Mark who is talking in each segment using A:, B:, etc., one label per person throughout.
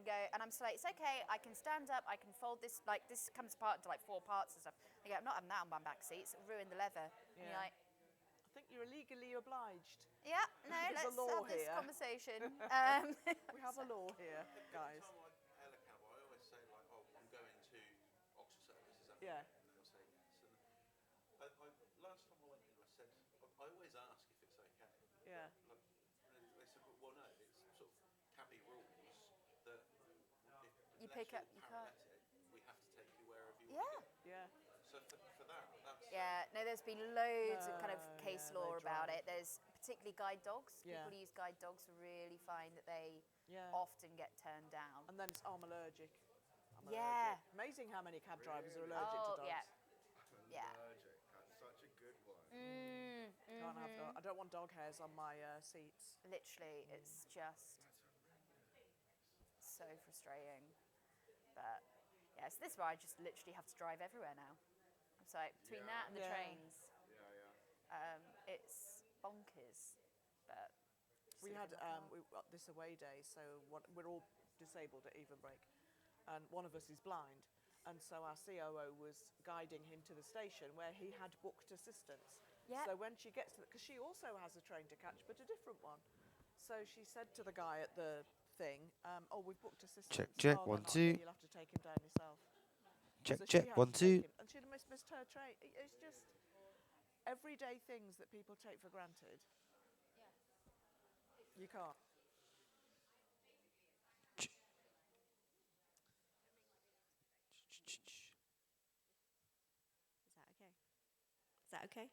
A: go, and I'm still like, it's okay, I can stand up, I can fold this, like this comes apart into like 4 parts and stuff. They go, I'm not having that on my back seat, it'll ruin the leather. And you're like,
B: I think you're legally obliged.
A: yeah, no,
B: There's a
A: let's
B: law
A: have this
B: here.
A: conversation.
B: We have a law here, guys.
C: Every time I hail a cab, I always say like, "Oh, I'm going to Oxford Circus." Is that
B: Yeah.
C: right? And they'll say yes. And last time I went in, I said, I always ask if it's okay.
B: Yeah.
C: Like, they said, well, no, it's sort of cabbie rules that
A: You
C: unless
A: pick up,
C: you're
A: you can't.
C: paralytic, we have to take you wherever you want to go.
B: Yeah.
C: So for that, that's
A: Yeah, no, there's been loads of kind of case
B: yeah,
A: law
B: they
A: about
B: drive.
A: it. There's particularly guide dogs.
B: Yeah.
A: People who use guide dogs really find that they
B: Yeah.
A: often get turned down.
B: And then it's, I'm allergic. I'm
A: Yeah.
B: allergic. Amazing how many cab drivers are allergic to dogs.
A: Yeah.
D: Allergic. That's such a good one.
B: Can't have dog. I don't want dog hairs on my seats.
A: Literally, it's just so frustrating. But yeah, so this is why I just literally have to drive everywhere now. So between that and the trains, it's bonkers. But
B: We had this away day, so we're all disabled at even break, and one of us is blind, and so our COO was guiding him to the station where he had booked assistance.
A: Yeah.
B: So when she gets to because she also has a train to catch, but a different one. So she said to the guy at the thing, "Oh, we've booked assistance.
E: Check,
B: oh,
E: 1,
B: then
E: 2.
B: You'll have to take him down yourself."
E: Check,
B: So she
E: check,
B: had
E: 1,
B: to take
E: 2.
B: him, and she'd missed her train. It's just everyday things that people take for granted. You can't.
F: Is that okay?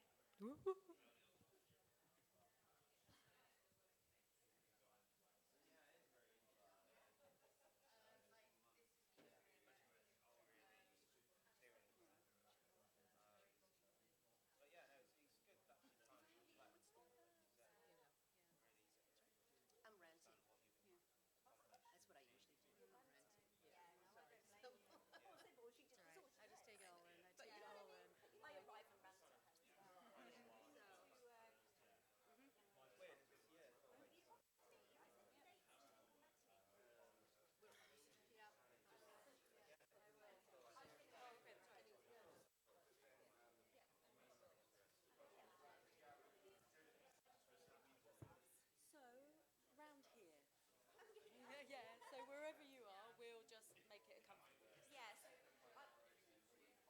F: So wherever you are, we'll just make it a comfortable.
G: Yes.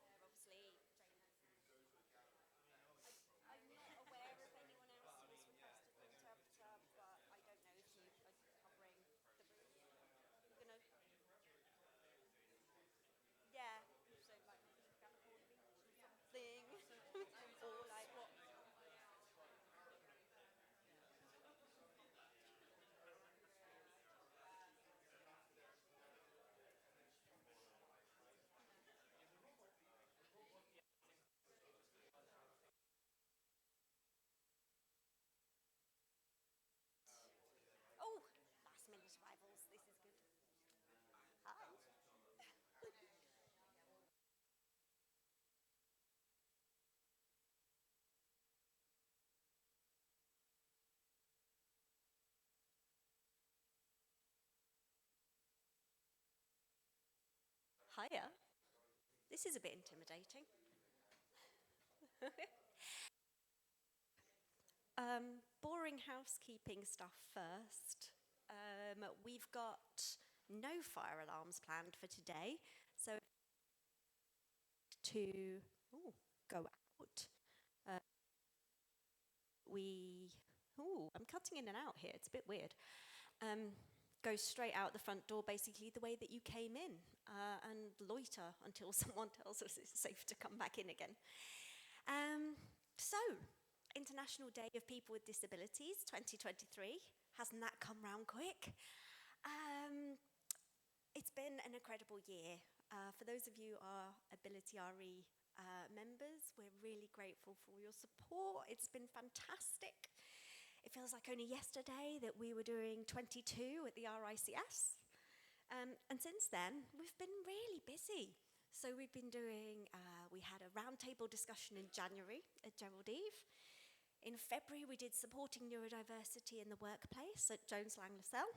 G: Obviously, I'm not aware of anyone else who's requested an interpreter, but I don't know if you are covering the room. You're gonna. Yeah. So like Singapore Beach or something, or like what? Oh, last minute arrivals. This is good. Hi. Hiya. This is a bit intimidating. Boring housekeeping stuff first. We've got no fire alarms planned for today, so to go out, I'm cutting in and out here, it's a bit weird. Go straight out the front door, basically the way that you came in, and loiter until someone tells us it's safe to come back in again. So, International Day of People with Disabilities 2023. Hasn't that come round quick? It's been an incredible year. For those of you who are AbilityRE members, we're really grateful for your support. It's been fantastic. It feels like only yesterday that we were doing 22 at the RICS. And since then, we've been really busy. So we've been doing, we had a roundtable discussion in January at Gerald Eve. In February, we did supporting neurodiversity in the workplace at Jones Lang LaSalle.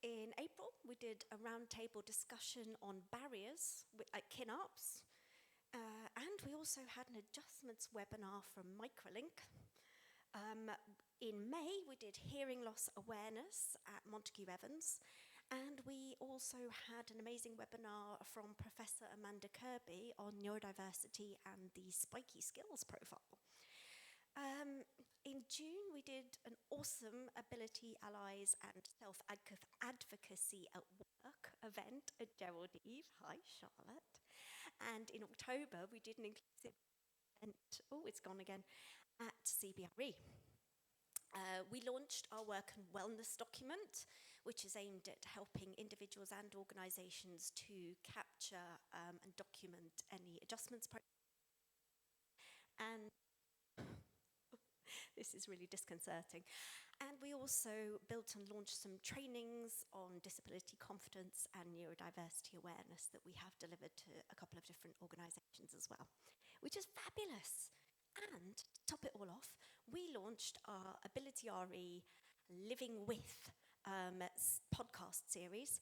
G: In April, we did a roundtable discussion on barriers at KinUps. And we also had an adjustments webinar from Microlink. In May, we did hearing loss awareness at Montague Evans. And we also had an amazing webinar from Professor Amanda Kirby on neurodiversity and the spiky skills profile. In June, we did an awesome Ability Allies and Self-Advocacy at Work event at Geraldine. Hi, Charlotte. And in October, we did an inclusive event, oh, it's gone again, at CBRE. We launched our work and wellness document, which is aimed at helping individuals and organisations to capture and document any adjustments. And this is really disconcerting. And we also built and launched some trainings on disability confidence and neurodiversity awareness that we have delivered to a couple of different organisations as well, which is fabulous. And to top it all off, we launched our AbilityRE Living With podcast series,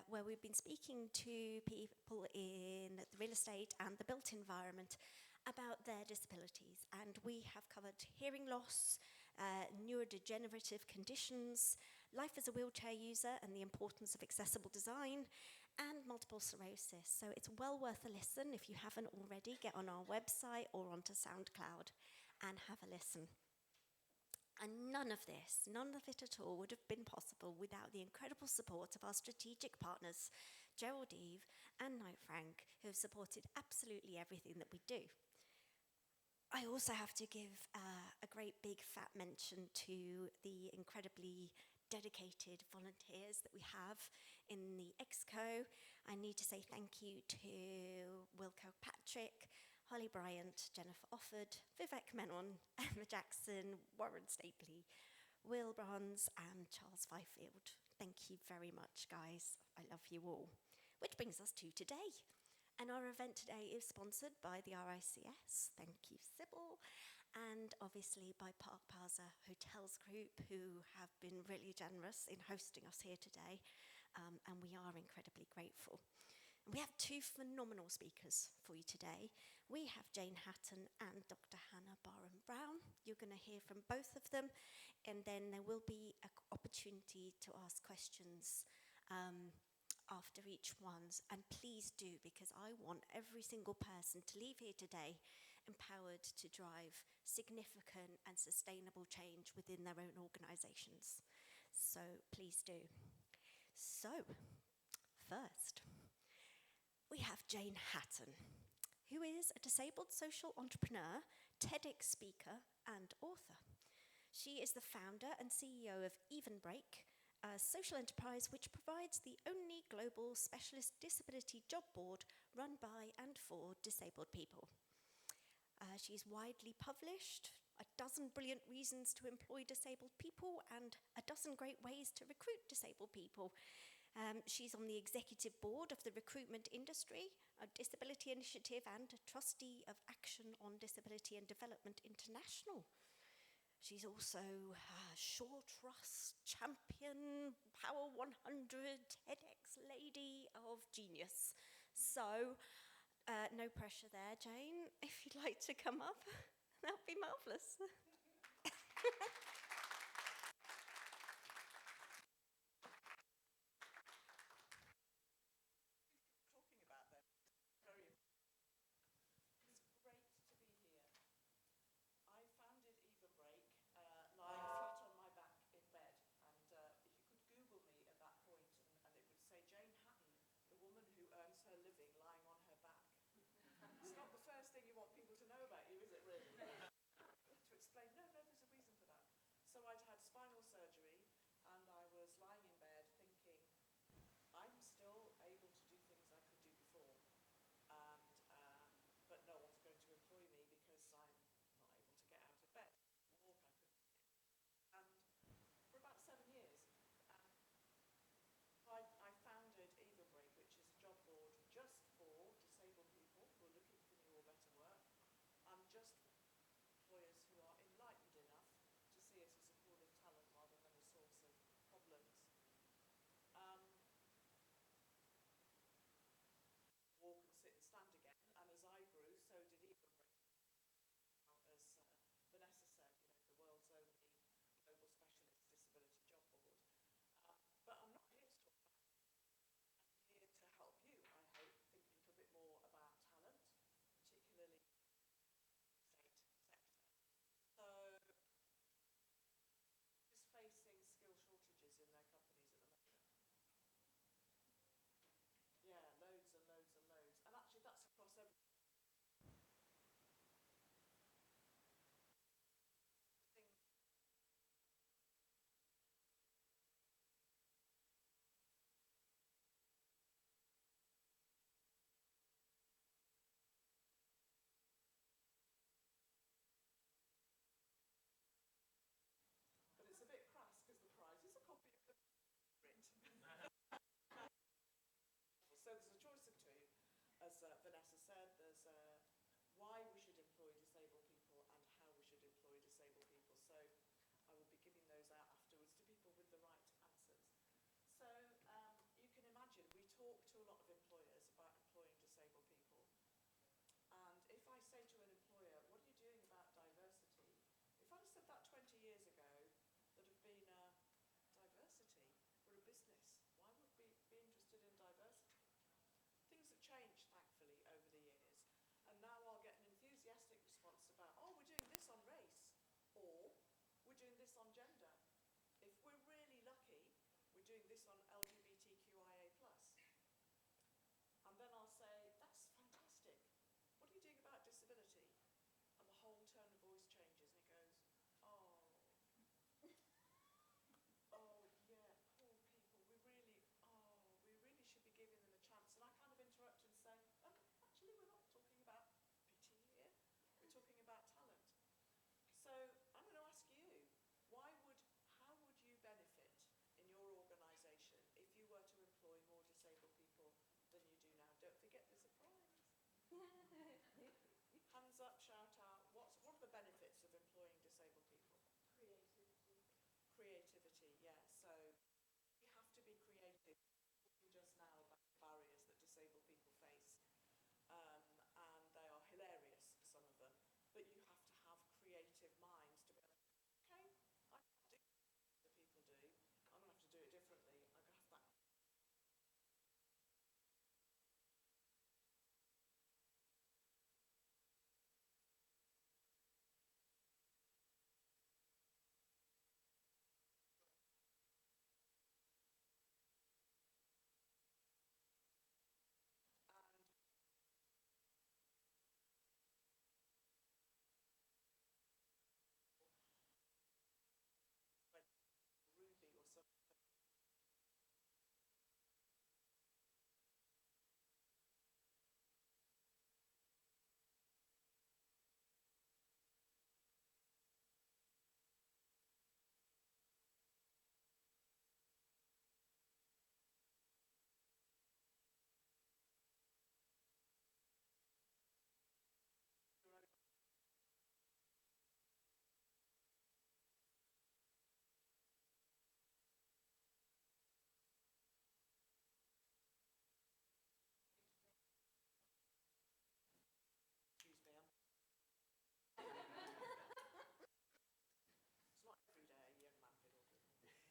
G: where we've been speaking to people in the real estate and the built environment about their disabilities. And we have covered hearing loss, neurodegenerative conditions, life as a wheelchair user and the importance of accessible design, and multiple sclerosis. So it's well worth a listen. If you haven't already, get on our website or onto SoundCloud and have a listen. And none of it at all would have been possible without the incredible support of our strategic partners, Gerald Eve and Knight Frank, who have supported absolutely everything that we do. I also have to give a great big fat mention to the incredibly dedicated volunteers that we have in the Exco. I need to say thank you to Will Kirkpatrick, Holly Bryant, Jennifer Offord, Vivek Menon, Emma Jackson, Warren Stapley, Will Bronze and Charles Fifield. Thank you very much, guys. I love you all. Which brings us to today. And our event today is sponsored by the RICS, thank you Sybil, and obviously by Park Plaza Hotels Group, who have been really generous in hosting us here today, and we are incredibly grateful. We have two phenomenal speakers for you today. We have Jane Hatton and Dr. Hannah Barham-Brown. You're going to hear from both of them, and then there will be an opportunity to ask questions after each one's, and please do, because I want every single person to leave here today empowered to drive significant and sustainable change within their own organisations. So please do. So, first, we have Jane Hatton, who is a disabled social entrepreneur, TEDx speaker and author. She is the founder and CEO of Even Break, a social enterprise which provides the only global specialist disability job board run by and for disabled people. She's widely published, 12 brilliant reasons to employ disabled people and 12 great ways to recruit disabled people. She's on the executive board of the Recruitment Industry, a disability initiative, and a trustee of Action on Disability and Development International. She's also Shaw Trust champion, Power 100, TEDx lady of genius. So, no pressure there, Jane. If you'd like to come up, that would be marvellous.
B: So I'd had spinal surgery and I was lying in bed thinking, I'm still able to do things I could do before, and but no one's going to employ me because I'm not able to get out of bed, walk, and for about 7 years. I founded Even Break, which is a job board just for disabled people who are looking for new or better work, and just for employers who are enlightened enough to see it as a pool of talent rather than a source of problems. Vanessa said, there's why we should employ disabled people and how we should employ disabled people. So I will be giving those out afterwards to people with the right answers. So you can imagine we talk to a lot of employers about employing disabled people. And if I say to an employer, what are you doing about diversity? If I'd have said that 20 years ago, there'd have been diversity. We're a business. Why would we be interested in diversity? Things have changed, thankfully, over the years. And now I'll get an enthusiastic response about, oh, we're doing this on race, or we're doing this on gender. If we're really lucky, we're doing this on LGBTQIA+. And then I'll say, that's fantastic. What are you doing about disability? And the whole tone of voice changes, and it goes, oh, oh yeah, poor people. We really should be giving them a chance. And I kind of interrupt and say, oh, actually, we're not talking about pity here. We're talking about talent. So I'm going to ask you, how would you benefit in your organisation if you were to employ more disabled people than you do now? Don't forget there's a prize. Hands up, shout out. What are the benefits of employing disabled people? Creativity, yeah. So you have to be creative. Talking just now about the barriers that disabled people face, and they are hilarious, some of them. But you have to have creative minds to be able to, okay, I can't do what people do. I'm going to have to do it differently. I'm going to have that.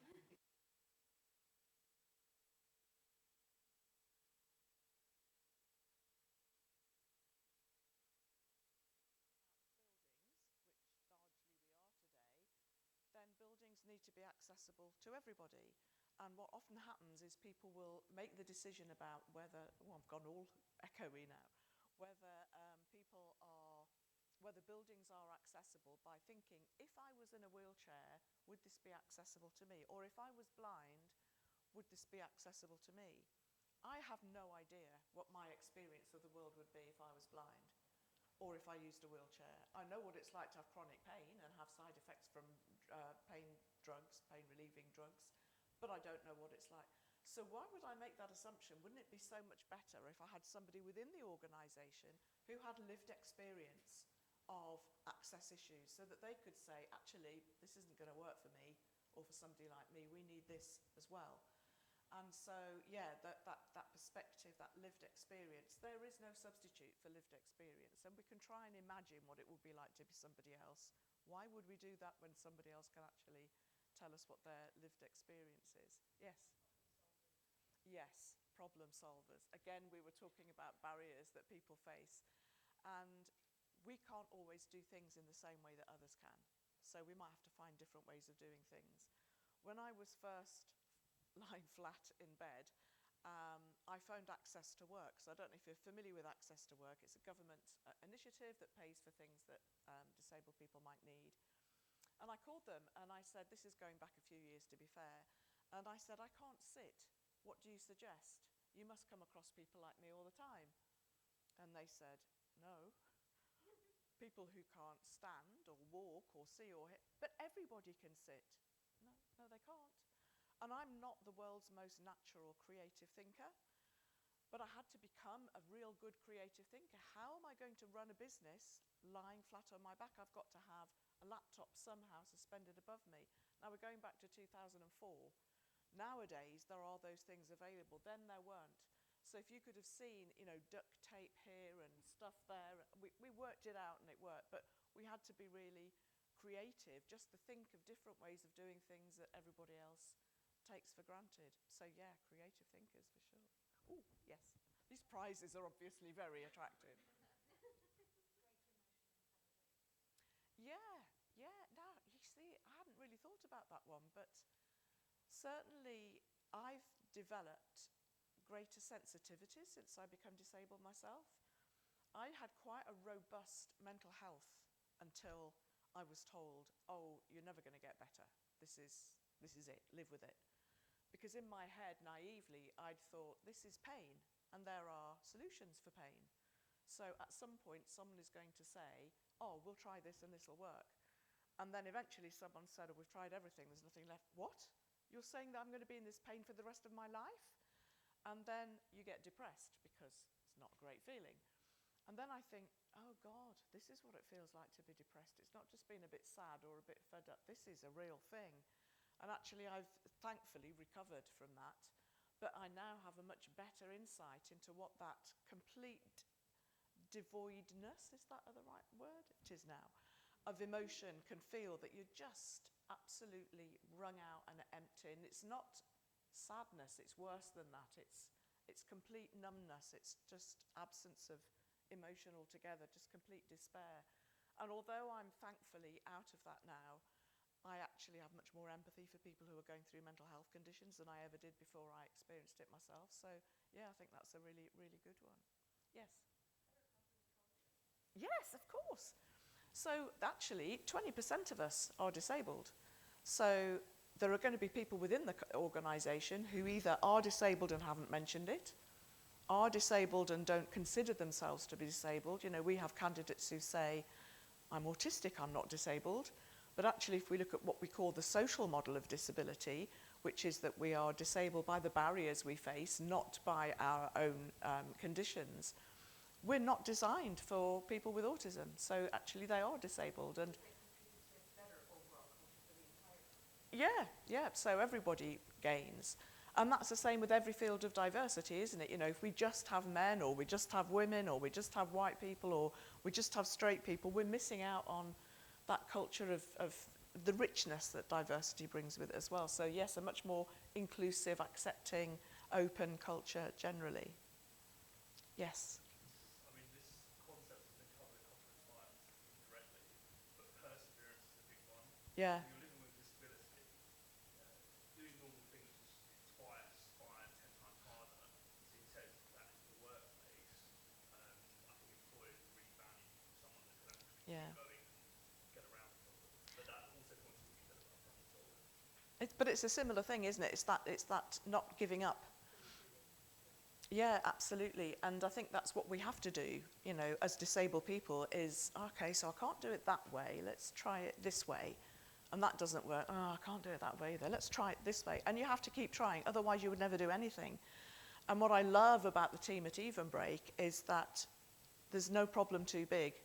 B: Ruby or something. Excuse me, it's not every day a young man fiddle. Then buildings need to be accessible to everybody. And what often happens is people will make the decision about whether, oh, I've gone all echoey now, whether buildings are accessible by thinking, if I was in a wheelchair, would this be accessible to me? Or if I was blind, would this be accessible to me? I have no idea what my experience of the world would be if I was blind, or if I used a wheelchair. I know what it's like to have chronic pain and have side effects from pain relieving drugs, but I don't know what it's like. So why would I make that assumption? Wouldn't it be so much better if I had somebody within the organisation who had lived experience of access issues, so that they could say, actually, this isn't going to work for me, or for somebody like me, we need this as well. And so, yeah, that perspective, that lived experience, there is no substitute for lived experience. And we can try and imagine what it would be like to be somebody else. Why would we do that when somebody else can actually tell us what their lived experience is? Yes? Yes, problem solvers. Again, we were talking about barriers that people face. And we can't always do things in the same way that others can. So we might have to find different ways of doing things. When I was first lying flat in bed, I phoned Access to Work. So I don't know if you're familiar with Access to Work. It's a government initiative that pays for things that disabled people might need. And I called them and I said, this is going back a few years to be fair, and I said, I can't sit. What do you suggest? You must come across people like me all the time. And they said, no. People who can't stand or walk or see or hit, but everybody can sit. No, they can't. And I'm not the world's most natural creative thinker. But I had to become a real good creative thinker. How am I going to run a business lying flat on my back? I've got to have a laptop somehow suspended above me. Now we're going back to 2004. Nowadays, there are those things available. Then there weren't. So if you could have seen, you know, duct tape here and stuff there, we worked it out and it worked. But we had to be really creative just to think of different ways of doing things that everybody else takes for granted. So yeah, creative thinkers for sure. Oh, yes. These prizes are obviously very attractive. Yeah, yeah. Now, you see, I hadn't really thought about that one, but certainly I've developed greater sensitivity since I became disabled myself. I had quite a robust mental health until I was told, oh, you're never going to get better. This is it, live with it. Because in my head, naively, I'd thought, this is pain, and there are solutions for pain. So at some point, someone is going to say, oh, we'll try this and this will work. And then eventually someone said, oh, we've tried everything, there's nothing left. What? You're saying that I'm going to be in this pain for the rest of my life? And then you get depressed because it's not a great feeling. And then I think, oh God, this is what it feels like to be depressed. It's not just being a bit sad or a bit fed up. This is a real thing. And actually, I've thankfully recovered from that. But I now have a much better insight into what that complete devoidness, is that the right word? It is now, of emotion can feel, that you're just absolutely wrung out and empty. And it's not sadness, it's worse than that. It's complete numbness. It's just absence of emotion altogether, just complete despair. And although I'm thankfully out of that now, I actually have much more empathy for people who are going through mental health conditions than I ever did before I experienced it myself. So yeah, I think that's a really, really good one. Yes? Yes, of course. So actually, 20% of us are disabled. So there are going to be people within the organisation who either are disabled and haven't mentioned it, are disabled and don't consider themselves to be disabled. You know, we have candidates who say, I'm autistic, I'm not disabled. But actually, if we look at what we call the social model of disability, which is that we are disabled by the barriers we face, not by our own conditions, we're not designed for people with autism. So actually, they are disabled. And yeah, so everybody gains. And that's the same with every field of diversity, isn't it? You know, if we just have men, or we just have women, or we just have white people, or we just have straight people, we're missing out on that culture of the richness that diversity brings with it as well. So yes, a much more inclusive, accepting, open culture generally. Yes?
E: I mean, this concept has been covered a couple of times indirectly, but perseverance is a big one.
B: Yeah.
E: When you're living with disability, doing normal things is twice, 5, 10 times harder. So you take that into the workplace. I think employers really value someone that can actually keep
B: Yeah.
E: going and get around problems. But that also points to what you said about problem solving.
B: But it's a similar thing, isn't it? It's that not giving up. Yeah, absolutely. And I think that's what we have to do, you know, as disabled people is, okay, so I can't do it that way. Let's try it this way. And that doesn't work. Oh, I can't do it that way either. Let's try it this way. And you have to keep trying. Otherwise, you would never do anything. And what I love about the team at Even Break is that there's no problem too big.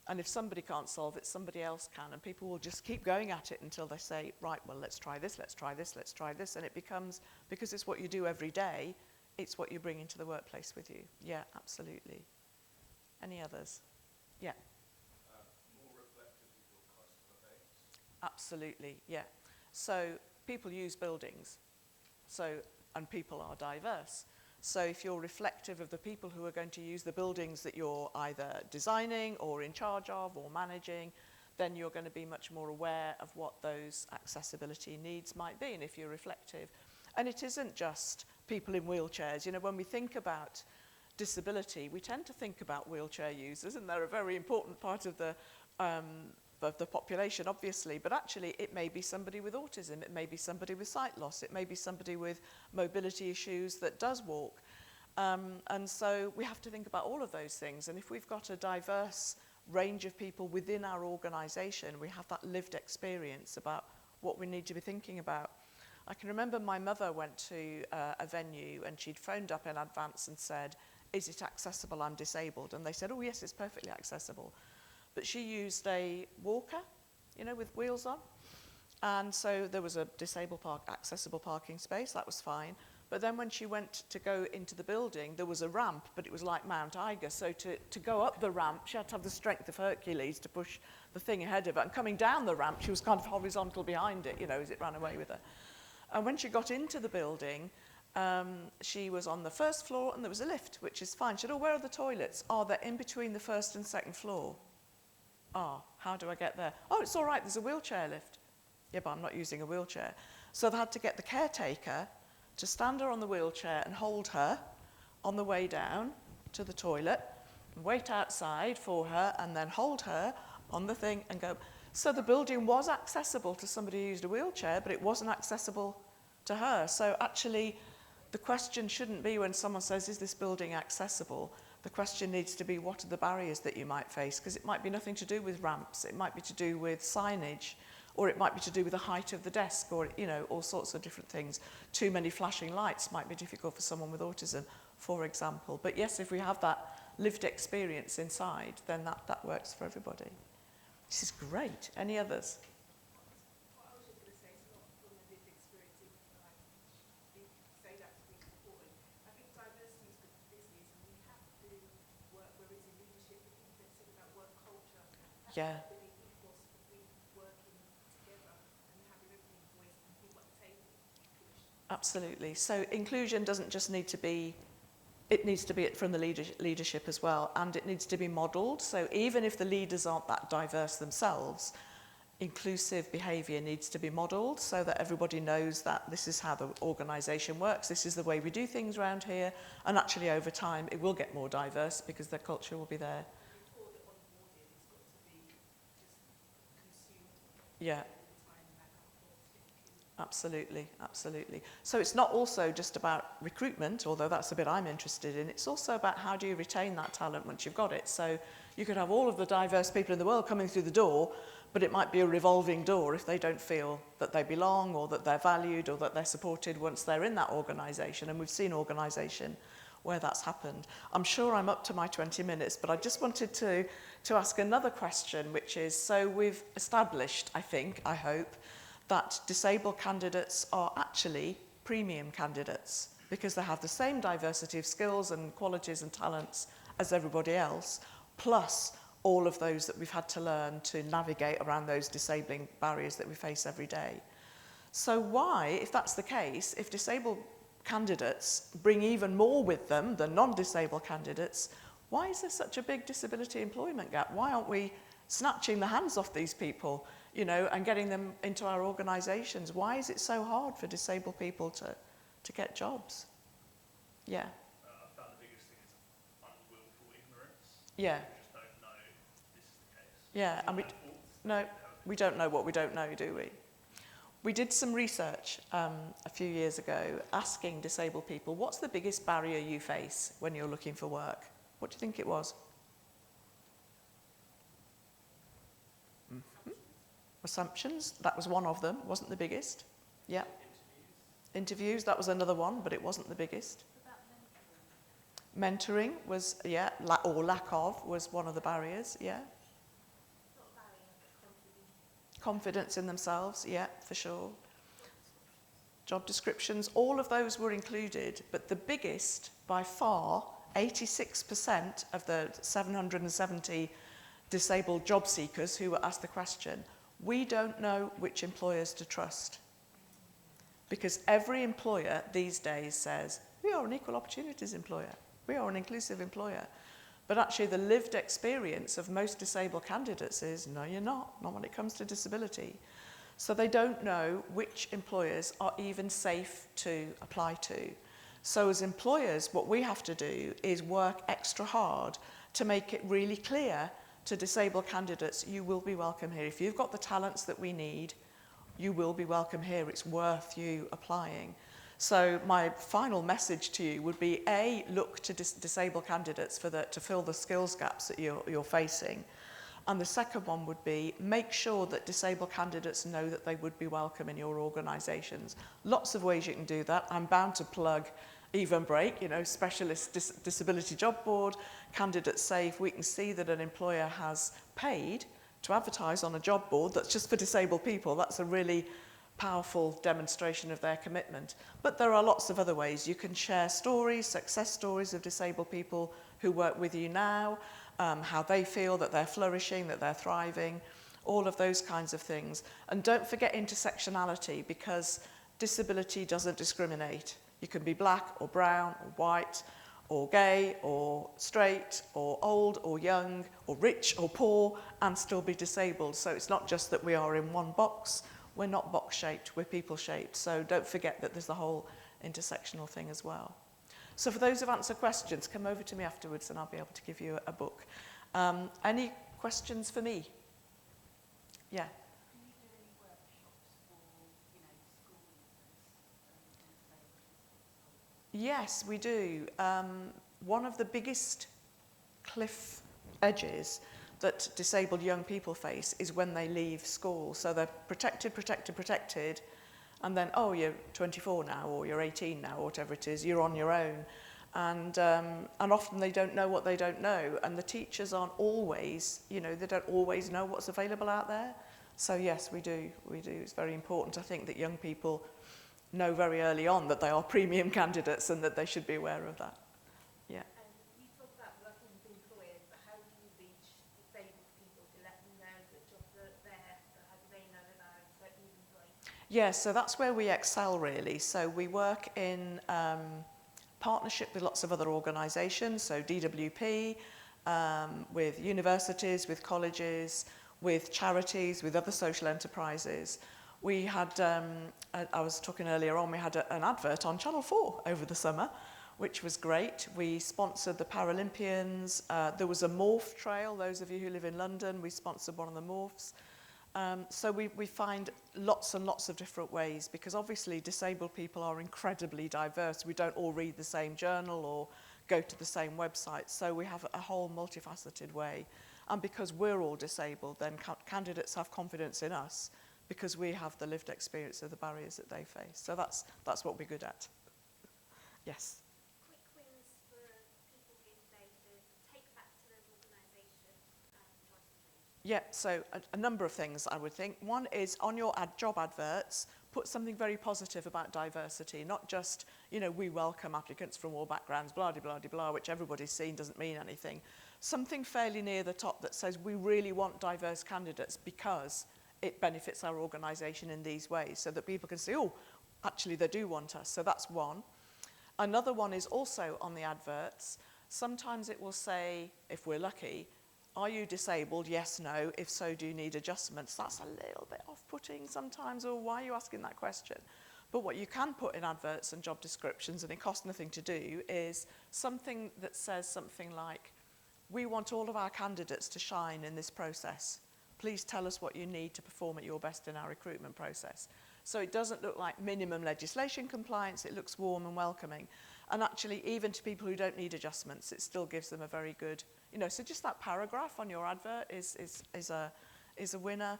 B: And if somebody can't solve it, somebody else can. And people will just keep going at it until they say, right, well, let's try this, let's try this, let's try this. And it becomes, because it's what you do every day, it's what you bring into the workplace with you. Yeah, absolutely. Any others? Yeah.
D: More reflective of your customer base.
B: Absolutely, yeah. So people use buildings, and people are diverse. So if you're reflective of the people who are going to use the buildings that you're either designing or in charge of or managing, then you're going to be much more aware of what those accessibility needs might be, and if you're reflective. And it isn't just people in wheelchairs. You know, when we think about disability, we tend to think about wheelchair users, and they're a very important part of the population, obviously, but actually it may be somebody with autism, it may be somebody with sight loss, it may be somebody with mobility issues that does walk. And so we have to think about all of those things. And if we've got a diverse range of people within our organisation, we have that lived experience about what we need to be thinking about. I can remember my mother went to a venue and she'd phoned up in advance and said, is it accessible? I'm disabled. And they said, oh yes, it's perfectly accessible. But she used a walker, you know, with wheels on. And so there was a accessible parking space, that was fine. But then when she went to go into the building, there was a ramp, but it was like Mount Eiger. So to go up the ramp, she had to have the strength of Hercules to push the thing ahead of her. And coming down the ramp, she was kind of horizontal behind it, you know, as it ran away with her. And when she got into the building, she was on the first floor and there was a lift, which is fine. She said, oh, where are the toilets? Oh, they're in between the first and second floor. Oh, how do I get there? Oh, it's all right, there's a wheelchair lift. Yeah, but I'm not using a wheelchair. So they had to get the caretaker to stand her on the wheelchair and hold her on the way down to the toilet, wait outside for her, and then hold her on the thing and go. So the building was accessible to somebody who used a wheelchair, but it wasn't accessible to her. So actually, the question shouldn't be when someone says, is this building accessible? The question needs to be, what are the barriers that you might face? Because it might be nothing to do with ramps, it might be to do with signage, or it might be to do with the height of the desk, or, you know, all sorts of different things. Too many flashing lights might be difficult for someone with autism, for example. But yes, if we have that lived experience inside, then that works for everybody. This is great. Any others?
H: What I was just going to say, it's not from a lived experience, you say that's really important. I think diversity is good for business, and we have to work where it's in leadership. I think they've said about work culture.
B: Yeah. Absolutely. So inclusion doesn't just need to be, it needs to be from the leadership as well, and it needs to be modelled. So even if the leaders aren't that diverse themselves, inclusive behaviour needs to be modelled so that everybody knows that this is how the organisation works, this is the way we do things around here, and actually over time it will get more diverse because their culture will be there. Yeah. Absolutely, absolutely. So it's not also just about recruitment, although that's a bit I'm interested in. It's also about how do you retain that talent once you've got it. So you could have all of the diverse people in the world coming through the door, but it might be a revolving door if they don't feel that they belong or that they're valued or that they're supported once they're in that organisation. And we've seen organisation where that's happened. I'm sure I'm up to my 20 minutes, but I just wanted to ask another question, which is, so we've established, I think, I hope, that disabled candidates are actually premium candidates because they have the same diversity of skills and qualities and talents as everybody else, plus all of those that we've had to learn to navigate around those disabling barriers that we face every day. So why, if that's the case, if disabled candidates bring even more with them than non-disabled candidates, why is there such a big disability employment gap? Why aren't we snatching the hands off these people, you know, and getting them into our organisations? Why is it so hard for disabled people to get jobs? Yeah.
E: I found the biggest thing is unwillful ignorance.
B: Yeah.
E: We just don't know this is the case.
B: Yeah, and we don't know what we don't know, do we? We did some research a few years ago asking disabled people, what's the biggest barrier you face when you're looking for work? What do you think it was? Assumptions, that was one of them, wasn't the biggest. Yeah. Interviews, that was another one, but it wasn't the biggest. Mentoring was, yeah, or lack of was one of the barriers, yeah. Confidence in themselves, yeah, for sure. Job descriptions, all of those were included, but the biggest, by far, 86% of the 770 disabled job seekers who were asked the question, we don't know which employers to trust. Because every employer these days says, we are an equal opportunities employer, we are an inclusive employer. But actually the lived experience of most disabled candidates is, no you're not when it comes to disability. So they don't know which employers are even safe to apply to. So as employers, what we have to do is work extra hard to make it really clear to disabled candidates, you will be welcome here. If you've got the talents that we need, you will be welcome here. It's worth you applying. So my final message to you would be, A, look to disabled candidates to fill the skills gaps that you're facing. And the second one would be make sure that disabled candidates know that they would be welcome in your organisations. Lots of ways you can do that. I'm bound to plug Even Break, you know, specialist disability job board, Candidate Safe. We can see that an employer has paid to advertise on a job board that's just for disabled people. That's a really powerful demonstration of their commitment. But there are lots of other ways. You can share stories, success stories of disabled people who work with you now, how they feel that they're flourishing, that they're thriving, all of those kinds of things. And don't forget intersectionality, because disability doesn't discriminate. You can be black or brown or white or gay or straight or old or young or rich or poor and still be disabled. So it's not just that we are in one box. We're not box-shaped, we're people-shaped. So don't forget that there's the whole intersectional thing as well. So for those who've answered questions, come over to me afterwards and I'll be able to give you a book. Any questions for me? Yeah.
H: Do you do any workshops for, you know, school leavers?
B: Yes, we do. One of the biggest cliff edges that disabled young people face is when they leave school. So they're protected, and then, oh, you're 24 now, or you're 18 now, or whatever it is, you're on your own. And often they don't know what they don't know, and the teachers aren't always, you know, they don't always know what's available out there. So yes, we do. It's very important, I think, that young people know very early on that they are premium candidates and that they should be aware of that. Yeah.
H: And you talk about working with employers, but how do you reach disabled people to let them know that jobs are there? How do they know that they're even right?
B: Yeah, so that's where we excel, really. So we work in partnership with lots of other organisations, so DWP, with universities, with colleges, with charities, with other social enterprises. We had, I was talking earlier on, we had an advert on Channel 4 over the summer, which was great. We sponsored the Paralympians. There was a morph trail, those of you who live in London, we sponsored one of the morphs. So we find lots and lots of different ways, because obviously disabled people are incredibly diverse. We don't all read the same journal or go to the same website. So we have a whole multifaceted way. And because we're all disabled, then candidates have confidence in us, because we have the lived experience of the barriers that they face. So that's what we're good at. Yes.
G: Quick wins for people here today to take back to those organisations and drive some change.
B: Yeah, so a number of things, I would think. One is on your job adverts, put something very positive about diversity, not just, you know, we welcome applicants from all backgrounds, blah, blah, blah, blah, which everybody's seen doesn't mean anything. Something fairly near the top that says we really want diverse candidates because it benefits our organisation in these ways, so that people can say, oh, actually they do want us. So that's one. Another one is also on the adverts. Sometimes it will say, if we're lucky, are you disabled? Yes, no. If so, do you need adjustments? That's a little bit off-putting sometimes, or why are you asking that question? But what you can put in adverts and job descriptions, and it costs nothing to do, is something that says something like, we want all of our candidates to shine in this process. Please tell us what you need to perform at your best in our recruitment process. So it doesn't look like minimum legislation compliance, it looks warm and welcoming. And actually, even to people who don't need adjustments, it still gives them a very good, you know, so just that paragraph on your advert is a winner.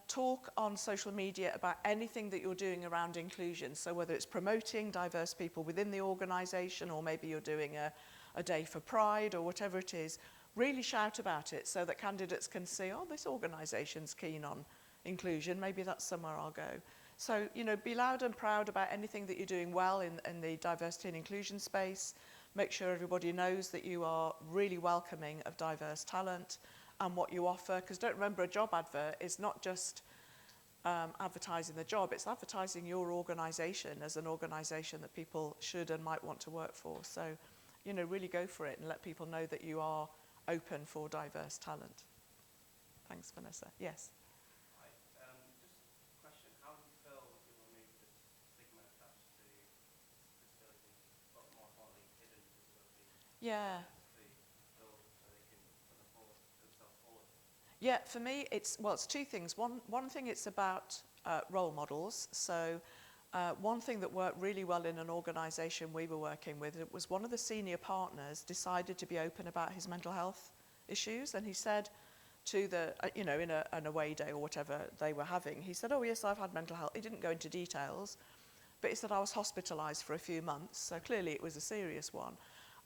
B: Talk on social media about anything that you're doing around inclusion. So whether it's promoting diverse people within the organisation, or maybe you're doing a day for pride or whatever it is, really shout about it so that candidates can see, oh, this organisation's keen on inclusion, maybe that's somewhere I'll go. So, you know, be loud and proud about anything that you're doing well in the diversity and inclusion space. Make sure everybody knows that you are really welcoming of diverse talent and what you offer. Because don't remember, a job advert is not just advertising the job, it's advertising your organisation as an organisation that people should and might want to work for. So, you know, really go for it and let people know that you are open for diverse talent. Thanks, Vanessa. Yes?
E: Hi. Just a question. How do you feel that you remove this stigma attached to disabilities, but more importantly, hidden disabilities?
B: Yeah.
E: So they can put themselves forward.
B: Yeah, for me, it's two things. One thing, it's about role models. So one thing that worked really well in an organisation we were working with, it was one of the senior partners decided to be open about his mental health issues, and he said, to the, in an away day or whatever they were having, he said, oh yes, I've had mental health. He didn't go into details, but he said I was hospitalised for a few months, so clearly it was a serious one.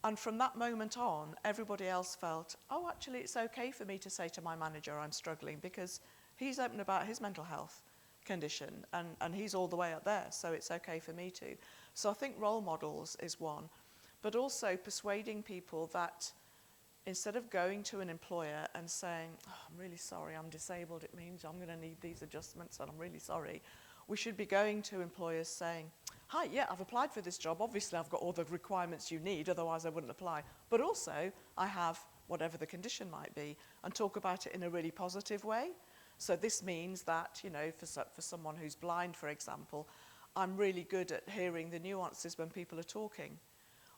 B: And from that moment on, everybody else felt, oh, actually it's okay for me to say to my manager I'm struggling, because he's open about his mental health condition, and he's all the way up there, so it's okay for me to. So I think role models is one, but also persuading people that instead of going to an employer and saying, oh, I'm really sorry, I'm disabled, it means I'm going to need these adjustments and I'm really sorry, we should be going to employers saying, hi, yeah, I've applied for this job, obviously I've got all the requirements you need, otherwise I wouldn't apply, but also I have whatever the condition might be, and talk about it in a really positive way. So this means that, for someone who's blind, for example, I'm really good at hearing the nuances when people are talking.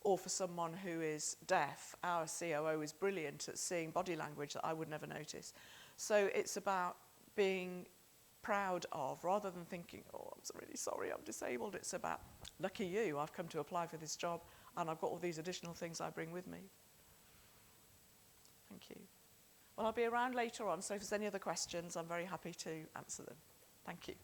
B: Or for someone who is deaf, our COO is brilliant at seeing body language that I would never notice. So it's about being proud of, rather than thinking, oh, I'm so really sorry, I'm disabled. It's about, lucky you, I've come to apply for this job and I've got all these additional things I bring with me. Thank you. Well, I'll be around later on, so if there's any other questions, I'm very happy to answer them. Thank you.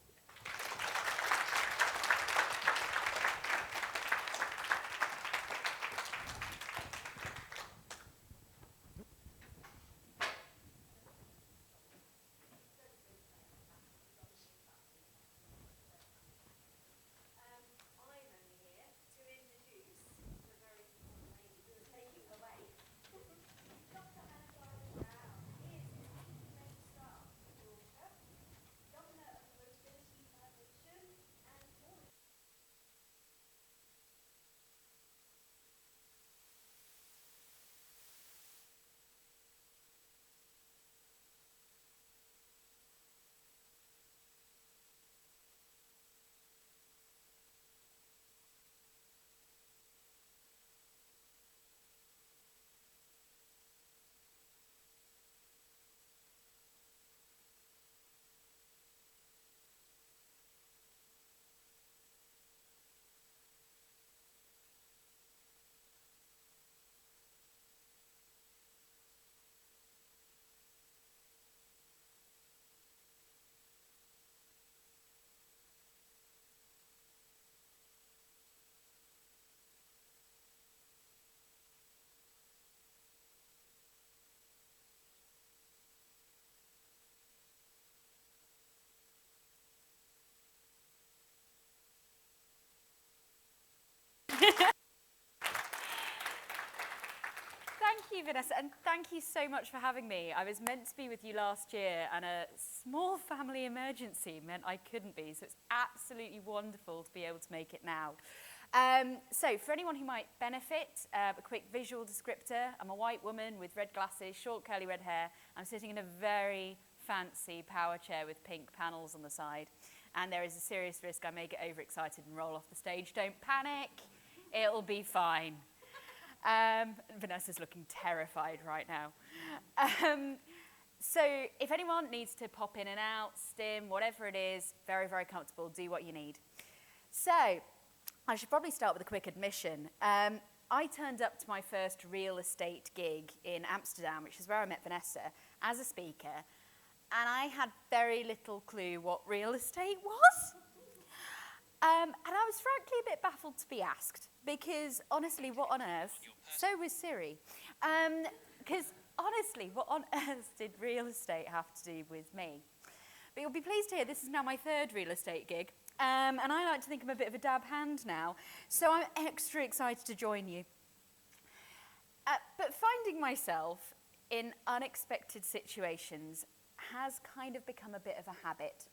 A: Thank you, Vanessa, and thank you so much for having me. I was meant to be with you last year, and a small family emergency meant I couldn't be, so it's absolutely wonderful to be able to make it now. So for anyone who might benefit, a quick visual descriptor. I'm a white woman with red glasses, short curly red hair. I'm sitting in a very fancy power chair with pink panels on the side, and there is a serious risk I may get overexcited and roll off the stage. Don't panic, it'll be fine. Vanessa's looking terrified right now. So if anyone needs to pop in and out, stim, whatever it is, very, very comfortable, do what you need. So I should probably start with a quick admission. I turned up to my first real estate gig in Amsterdam, which is where I met Vanessa, as a speaker, and I had very little clue what real estate was. And I was frankly a bit baffled to be asked, because honestly, what on earth, so was Siri, because honestly, what on earth did real estate have to do with me? But you'll be pleased to hear this is now my third real estate gig, and I like to think I'm a bit of a dab hand now, so I'm extra excited to join you. But finding myself in unexpected situations has kind of become a bit of a habit.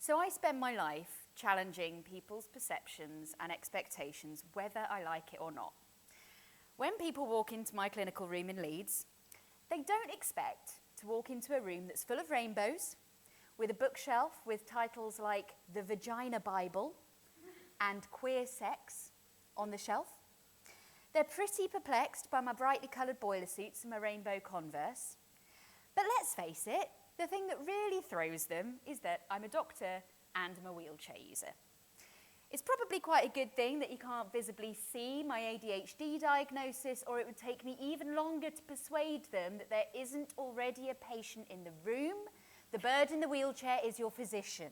A: So I spend my life challenging people's perceptions and expectations, whether I like it or not. When people walk into my clinical room in Leeds, they don't expect to walk into a room that's full of rainbows, with a bookshelf with titles like The Vagina Bible and Queer Sex on the shelf. They're pretty perplexed by my brightly coloured boiler suits and my rainbow Converse. But let's face it, the thing that really throws them is that I'm a doctor and I'm a wheelchair user. It's probably quite a good thing that you can't visibly see my ADHD diagnosis, or it would take me even longer to persuade them that there isn't already a patient in the room. The bird in the wheelchair is your physician.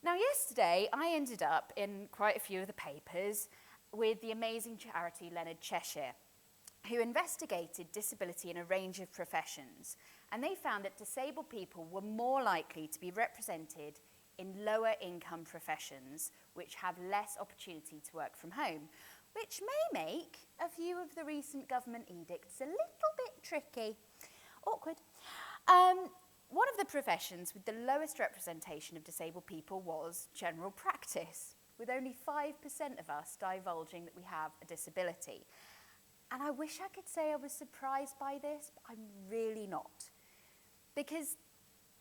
A: Now, yesterday, I ended up in quite a few of the papers with the amazing charity Leonard Cheshire, who investigated disability in a range of professions, and they found that disabled people were more likely to be represented in lower income professions which have less opportunity to work from home, which may make a few of the recent government edicts a little bit tricky. Awkward. One of the professions with the lowest representation of disabled people was general practice, with only 5% of us divulging that we have a disability. And I wish I could say I was surprised by this, but I'm really not. Because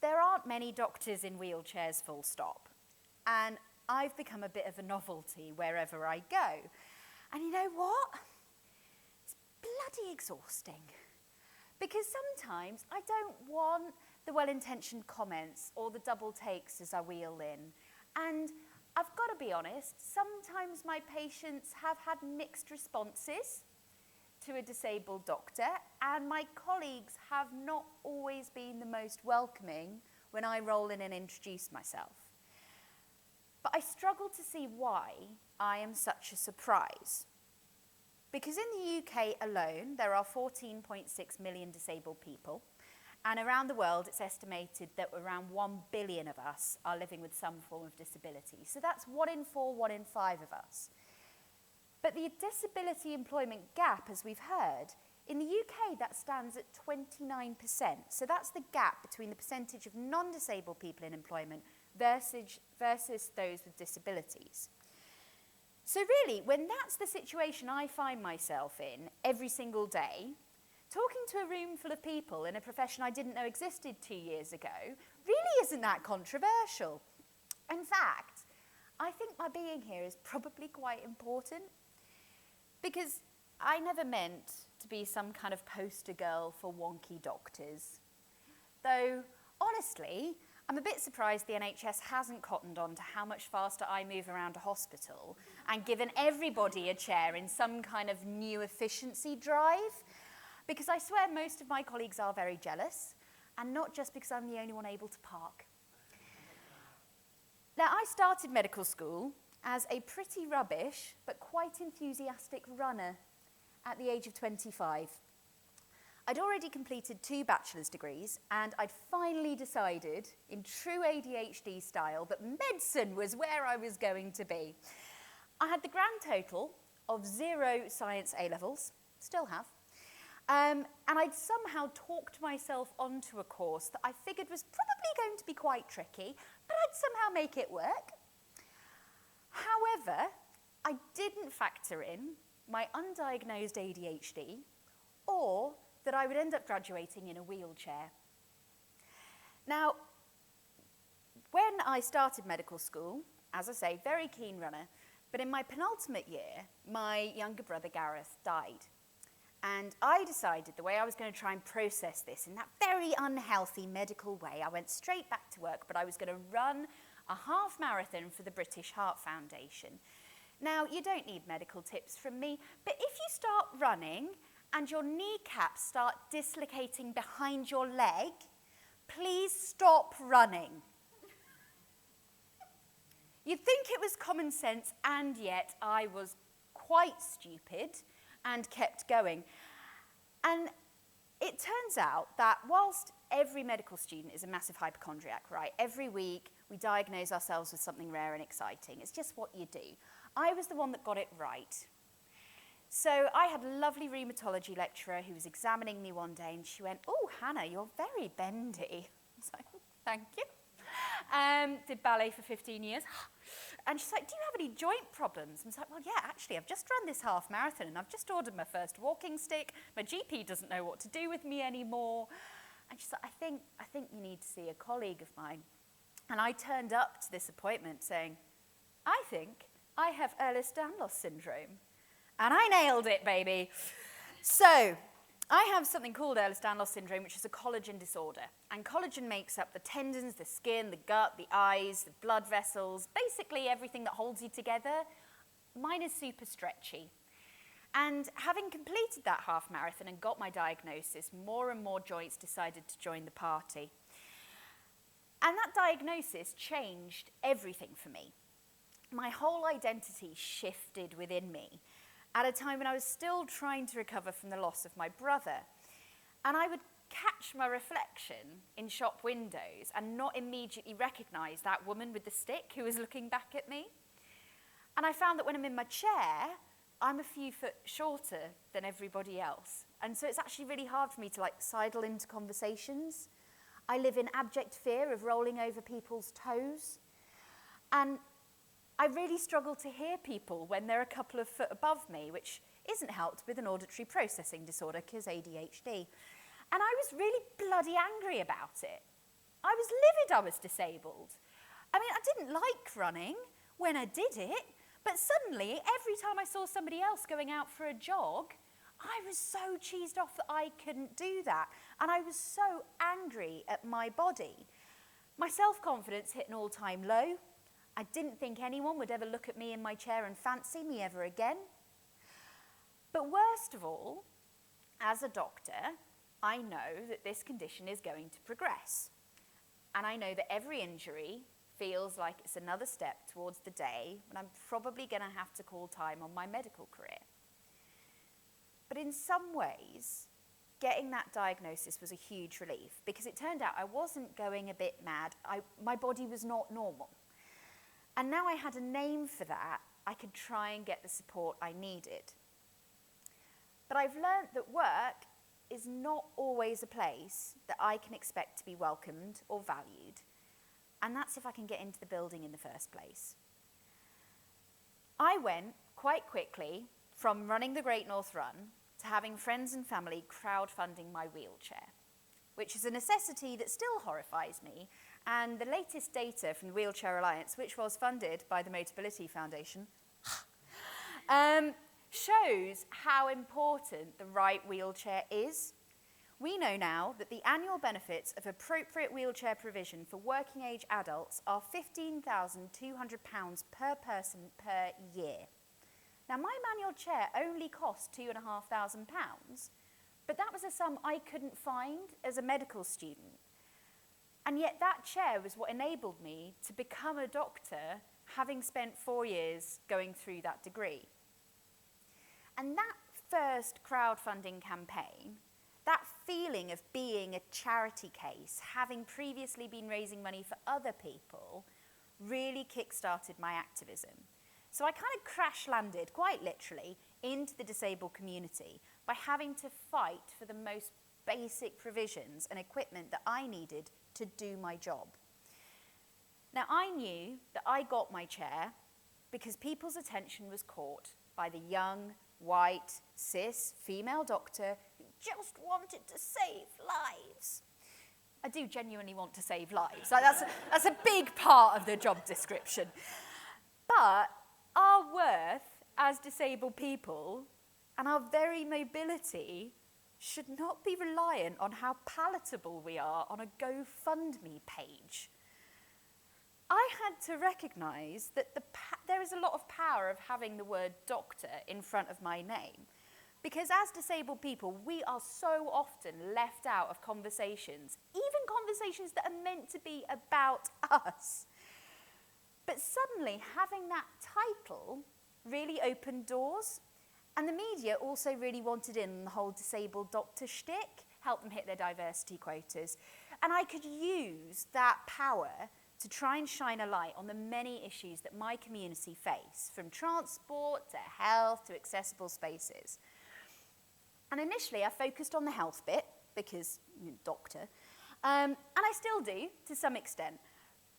A: there aren't many doctors in wheelchairs, full stop. And I've become a bit of a novelty wherever I go. And you know what? It's bloody exhausting. Because sometimes I don't want the well-intentioned comments or the double takes as I wheel in. And I've got to be honest, sometimes my patients have had mixed responses to a disabled doctor, and my colleagues have not always been the most welcoming when I roll in and introduce myself. But I struggle to see why I am such a surprise. Because in the UK alone, there are 14.6 million disabled people, and around the world, it's estimated that around 1 billion of us are living with some form of disability. So that's 1 in 4, 1 in 5 of us. But the disability employment gap, as we've heard, in the UK, that stands at 29%. So that's the gap between the percentage of non-disabled people in employment versus those with disabilities. So really, when that's the situation I find myself in every single day, talking to a room full of people in a profession I didn't know existed 2 years ago really isn't that controversial. In fact, I think my being here is probably quite important, because I never meant to be some kind of poster girl for wonky doctors. Though, honestly, I'm a bit surprised the NHS hasn't cottoned on to how much faster I move around a hospital and given everybody a chair in some kind of new efficiency drive, because I swear most of my colleagues are very jealous, and not just because I'm the only one able to park. Now, I started medical school as a pretty rubbish but quite enthusiastic runner at the age of 25. I'd already completed 2 bachelor's degrees, and I'd finally decided, in true ADHD style, that medicine was where I was going to be. I had the grand total of 0 science A-levels, still have, and I'd somehow talked myself onto a course that I figured was probably going to be quite tricky, but I'd somehow make it work. However, I didn't factor in my undiagnosed ADHD, or that I would end up graduating in a wheelchair. Now, when I started medical school, as I say, very keen runner, but in my penultimate year, my younger brother Gareth died. And I decided the way I was going to try and process this in that very unhealthy medical way, I went straight back to work, but I was going to run a half marathon for the British Heart Foundation. Now, you don't need medical tips from me, but if you start running and your kneecaps start dislocating behind your leg, please stop running. You'd think it was common sense, and yet I was quite stupid and kept going. And it turns out that whilst every medical student is a massive hypochondriac, right? Every week we diagnose ourselves with something rare and exciting. It's just what you do. I was the one that got it right. So I had a lovely rheumatology lecturer who was examining me one day, and she went, "Oh, Hannah, you're very bendy." I was like, "Thank you." Did ballet for 15 years. And she's like, "Do you have any joint problems?" I was like, "Well, yeah, actually, I've just run this half marathon, and I've just ordered my first walking stick. My GP doesn't know what to do with me anymore." And she's like, I think you need to see a colleague of mine. And I turned up to this appointment saying, "I think I have Ehlers-Danlos syndrome." And I nailed it, baby. So I have something called Ehlers-Danlos syndrome, which is a collagen disorder. And collagen makes up the tendons, the skin, the gut, the eyes, the blood vessels, basically everything that holds you together. Mine is super stretchy. And having completed that half marathon and got my diagnosis, more and more joints decided to join the party. And that diagnosis changed everything for me. My whole identity shifted within me at a time when I was still trying to recover from the loss of my brother. And I would catch my reflection in shop windows and not immediately recognize that woman with the stick who was looking back at me. And I found that when I'm in my chair, I'm a few foot shorter than everybody else. And so it's actually really hard for me to sidle into conversations. I live in abject fear of rolling over people's toes. And I really struggle to hear people when they're a couple of foot above me, which isn't helped with an auditory processing disorder, because ADHD. And I was really bloody angry about it. I was livid I was disabled. I mean, I didn't like running when I did it, but suddenly, every time I saw somebody else going out for a jog, I was so cheesed off that I couldn't do that. And I was so angry at my body. My self-confidence hit an all-time low. I didn't think anyone would ever look at me in my chair and fancy me ever again. But worst of all, as a doctor, I know that this condition is going to progress. And I know that every injury feels like it's another step towards the day when I'm probably going to have to call time on my medical career. But in some ways, getting that diagnosis was a huge relief, because it turned out I wasn't going a bit mad. My body was not normal. And now I had a name for that, I could try and get the support I needed. But I've learnt that work is not always a place that I can expect to be welcomed or valued. And that's if I can get into the building in the first place. I went quite quickly from running the Great North Run to having friends and family crowdfunding my wheelchair, which is a necessity that still horrifies me. And the latest data from the Wheelchair Alliance, which was funded by the Motability Foundation, shows how important the right wheelchair is. We know now that the annual benefits of appropriate wheelchair provision for working age adults are £15,200 per person per year. Now, my manual chair only cost £2,500, but that was a sum I couldn't find as a medical student. And yet that chair was what enabled me to become a doctor, having spent 4 years going through that degree. And that first crowdfunding campaign, that feeling of being a charity case, having previously been raising money for other people, really kick-started my activism. So I kind of crash-landed, quite literally, into the disabled community by having to fight for the most basic provisions and equipment that I needed to do my job. Now, I knew that I got my chair because people's attention was caught by the young, white, cis, female doctor who just wanted to save lives. I do genuinely want to save lives. That's a big part of the job description. But our worth as disabled people and our very mobility should not be reliant on how palatable we are on a GoFundMe page. I had to recognise that there is a lot of power of having the word doctor in front of my name. Because as disabled people, we are so often left out of conversations, even conversations that are meant to be about us. But suddenly, having that title really opened doors. And the media also really wanted in on the whole disabled doctor shtick, help them hit their diversity quotas. And I could use that power to try and shine a light on the many issues that my community face, from transport to health to accessible spaces. And initially, I focused on the health bit, because doctor, and I still do to some extent.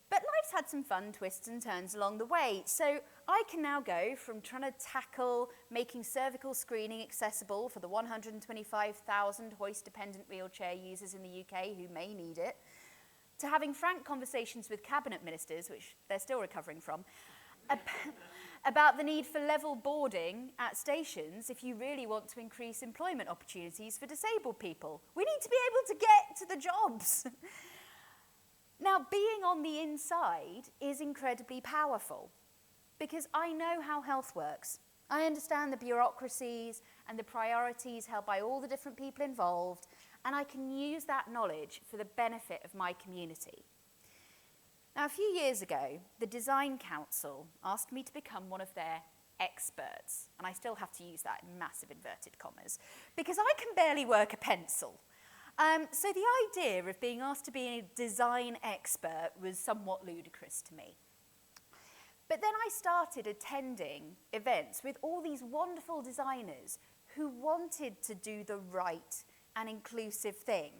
A: But life's had some fun twists and turns along the way, so I can now go from trying to tackle making cervical screening accessible for the 125,000 hoist-dependent wheelchair users in the UK who may need it, to having frank conversations with cabinet ministers, which they're still recovering from, about the need for level boarding at stations if you really want to increase employment opportunities for disabled people. We need to be able to get to the jobs. Now, being on the inside is incredibly powerful because I know how health works. I understand the bureaucracies and the priorities held by all the different people involved, and I can use that knowledge for the benefit of my community. Now, a few years ago, the Design Council asked me to become one of their experts, and I still have to use that in massive inverted commas, because I can barely work a pencil. So the idea of being asked to be a design expert was somewhat ludicrous to me. But then I started attending events with all these wonderful designers who wanted to do the right and inclusive thing.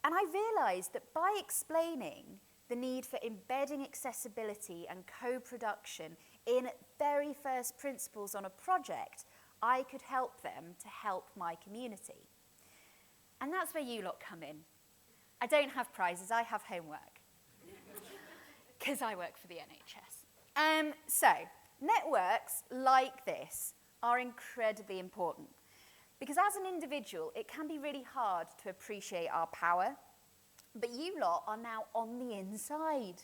A: And I realised that by explaining the need for embedding accessibility and co-production in very first principles on a project, I could help them to help my community. And that's where you lot come in. I don't have prizes, I have homework. Because I work for the NHS. So, networks like this are incredibly important. Because as an individual, it can be really hard to appreciate our power. But you lot are now on the inside.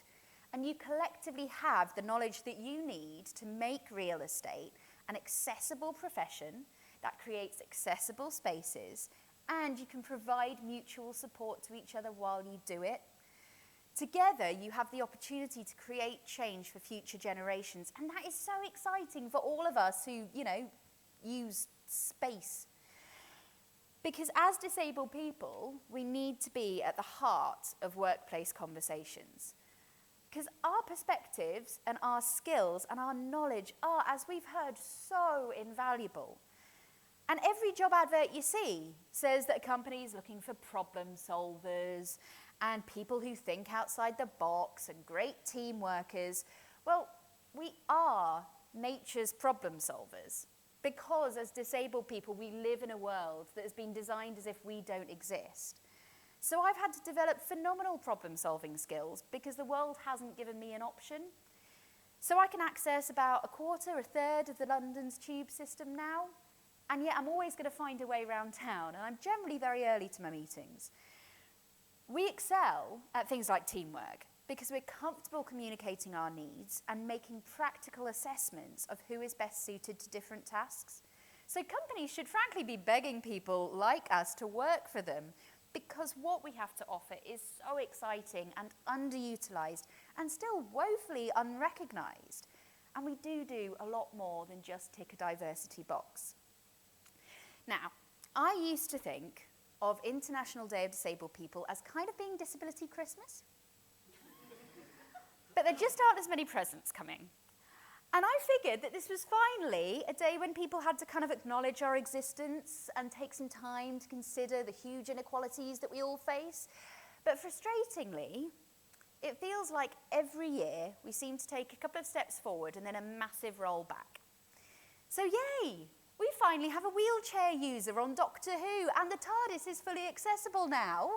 A: And you collectively have the knowledge that you need to make real estate an accessible profession that creates accessible spaces, and you can provide mutual support to each other while you do it. Together, you have the opportunity to create change for future generations, and that is so exciting for all of us who, use space. Because as disabled people, we need to be at the heart of workplace conversations. Because our perspectives and our skills and our knowledge are, as we've heard, so invaluable. And every job advert you see says that a company is looking for problem solvers and people who think outside the box and great team workers. Well, we are nature's problem solvers because as disabled people, we live in a world that has been designed as if we don't exist. So I've had to develop phenomenal problem-solving skills because the world hasn't given me an option. So I can access about a quarter, a third of the London's tube system now, and yet I'm always going to find a way around town, and I'm generally very early to my meetings. We excel at things like teamwork because we're comfortable communicating our needs and making practical assessments of who is best suited to different tasks. So companies should frankly be begging people like us to work for them because what we have to offer is so exciting and underutilised and still woefully unrecognised. And we do a lot more than just tick a diversity box. Now, I used to think of International Day of Disabled People as kind of being Disability Christmas. But there just aren't as many presents coming. And I figured that this was finally a day when people had to kind of acknowledge our existence and take some time to consider the huge inequalities that we all face. But frustratingly, it feels like every year we seem to take a couple of steps forward and then a massive roll back. So yay! We finally have a wheelchair user on Doctor Who, and the TARDIS is fully accessible now.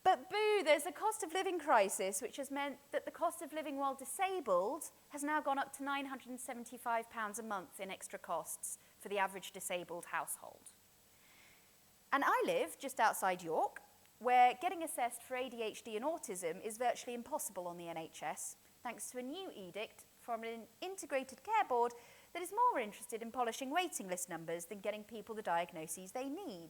A: But boo, there's a cost of living crisis, which has meant that the cost of living while disabled has now gone up to £975 a month in extra costs for the average disabled household. And I live just outside York, where getting assessed for ADHD and autism is virtually impossible on the NHS, thanks to a new edict from an integrated care board that is more interested in polishing waiting list numbers than getting people the diagnoses they need.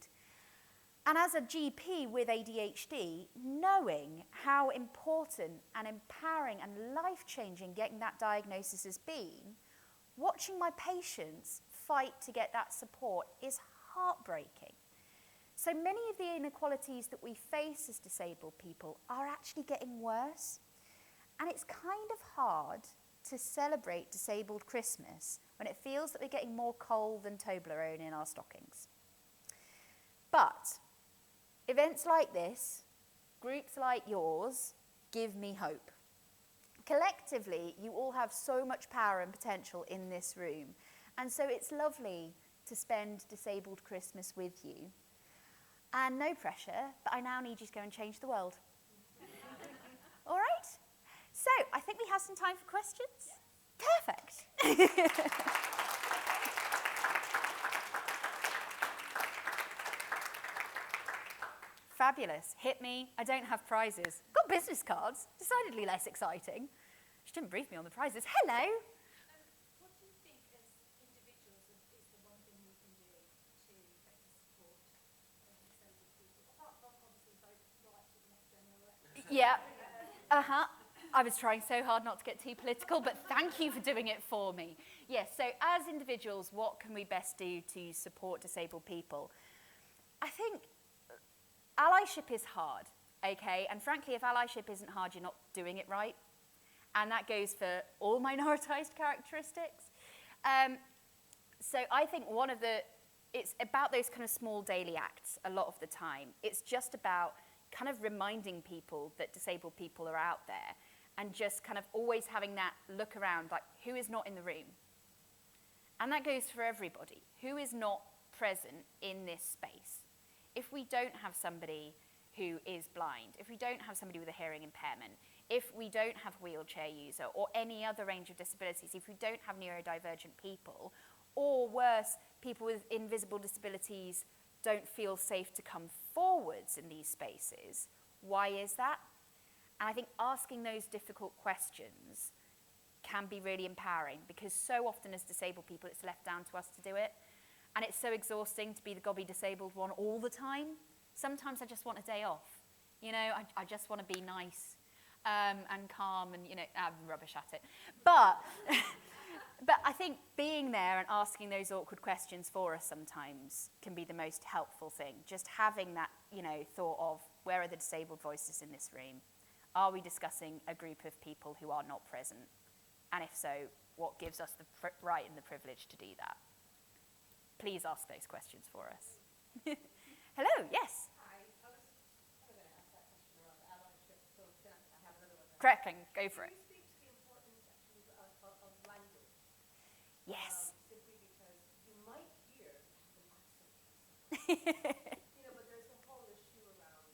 A: And as a GP with ADHD, knowing how important and empowering and life-changing getting that diagnosis has been, watching my patients fight to get that support is heartbreaking. So many of the inequalities that we face as disabled people are actually getting worse. And it's kind of hard to celebrate Disabled Christmas when it feels that we're getting more coal than Toblerone in our stockings. But events like this, groups like yours, give me hope. Collectively, you all have so much power and potential in this room. And so it's lovely to spend Disabled Christmas with you. And no pressure, but I now need you to go and change the world. All right? So, I think we have some time for questions. Perfect. Fabulous. Hit me. I don't have prizes. Got business cards. Decidedly less exciting. She didn't brief me on the prizes. Hello.
H: What do you think as individuals is the one thing we can do to better support disabled people? Apart from obviously vote right to the next general election.
A: Yeah. I was trying so hard not to get too political, but thank you for doing it for me. Yes, so as individuals, what can we best do to support disabled people? I think allyship is hard, okay? And frankly, if allyship isn't hard, you're not doing it right. And that goes for all minoritized characteristics. So I think it's about those kind of small daily acts a lot of the time. It's just about kind of reminding people that disabled people are out there and just kind of always having that look around, like, who is not in the room? And that goes for everybody. Who is not present in this space? If we don't have somebody who is blind, if we don't have somebody with a hearing impairment, if we don't have a wheelchair user or any other range of disabilities, if we don't have neurodivergent people, or worse, people with invisible disabilities don't feel safe to come forwards in these spaces, why is that? And I think asking those difficult questions can be really empowering, because so often as disabled people, it's left down to us to do it. And it's so exhausting to be the gobby disabled one all the time. Sometimes I just want a day off. You know, I just want to be nice and calm and, you know, I'm rubbish at it. But, but I think being there and asking those awkward questions for us sometimes can be the most helpful thing. Just having that, you know, thought of, where are the disabled voices in this room? Are we discussing a group of people who are not present? And if so, what gives us the right and the privilege to do that? Please ask those questions for us. Hello, yes?
H: Hi, I was going to ask that question around allyship, so can I have another one now?
A: Cracking, go for it.
H: Can you speak to the importance actually of language?
A: Yes.
H: Simply because you might hear an accent. You know, but there's a whole issue around,